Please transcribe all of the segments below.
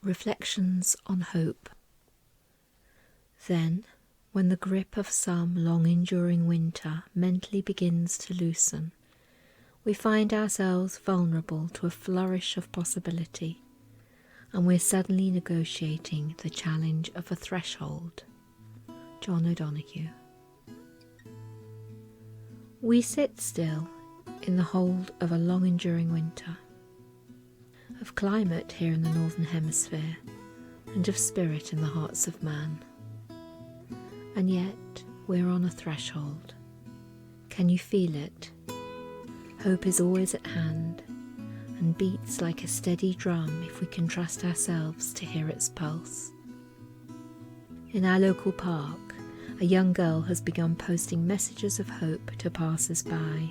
Reflections on Hope. Then, when the grip of some long-enduring winter mentally begins to loosen, we find ourselves vulnerable to a flourish of possibility, and we're suddenly negotiating the challenge of a threshold. John O'Donoghue. We sit still in the hold of a long-enduring winter, of climate here in the Northern Hemisphere, and of spirit in the hearts of man. And yet we're on a threshold. Can you feel it? Hope is always at hand, and beats like a steady drum if we can trust ourselves to hear its pulse. In our local park, a young girl has begun posting messages of hope to passers-by,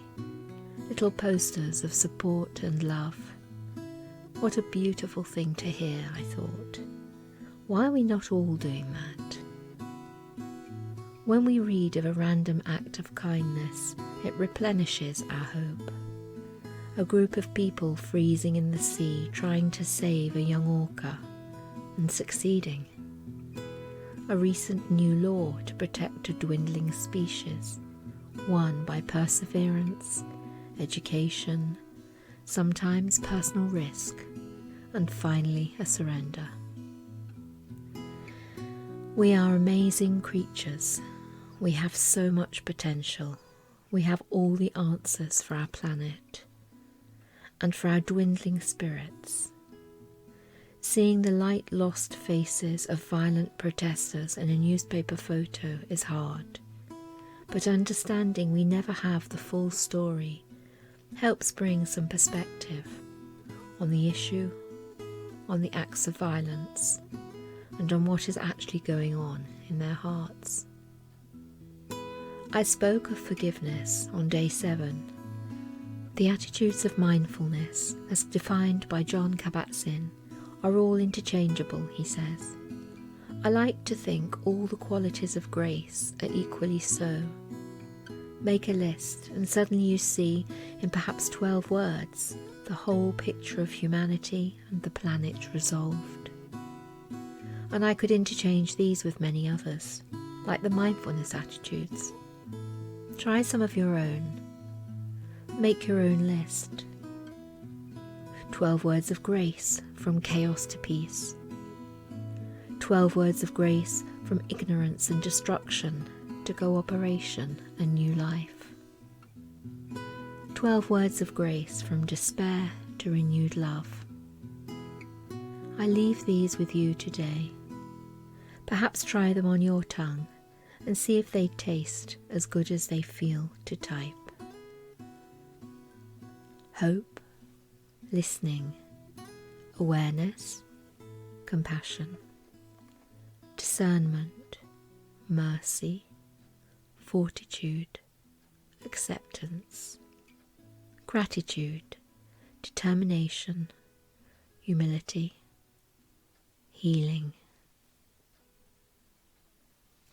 little posters of support and love. What a beautiful thing to hear, I thought. Why are we not all doing that? When we read of a random act of kindness, it replenishes our hope. A group of people freezing in the sea trying to save a young orca, and succeeding. A recent new law to protect a dwindling species, won by perseverance, education, sometimes personal risk, and finally a surrender. We are amazing creatures. We have so much potential. We have all the answers for our planet and for our dwindling spirits. Seeing the light-lost faces of violent protesters in a newspaper photo is hard, but understanding we never have the full story helps bring some perspective on the issue, on the acts of violence, and on what is actually going on in their hearts. I spoke of forgiveness on day 7. The attitudes of mindfulness, as defined by John Kabat-Zinn, are all interchangeable, he says. I like to think all the qualities of grace are equally so. Make a list, and suddenly you see, in perhaps 12 words, the whole picture of humanity and the planet resolved. And I could interchange these with many others, like the mindfulness attitudes. Try some of your own. Make your own list. 12 words of grace from chaos to peace. 12 words of grace from ignorance and destruction to cooperation and new life. 12 words of grace from despair to renewed love. I leave these with you today. Perhaps try them on your tongue and see if they taste as good as they feel to type. Hope, listening, awareness, compassion, discernment, mercy, fortitude, acceptance, gratitude, determination, humility, healing.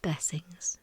Blessings.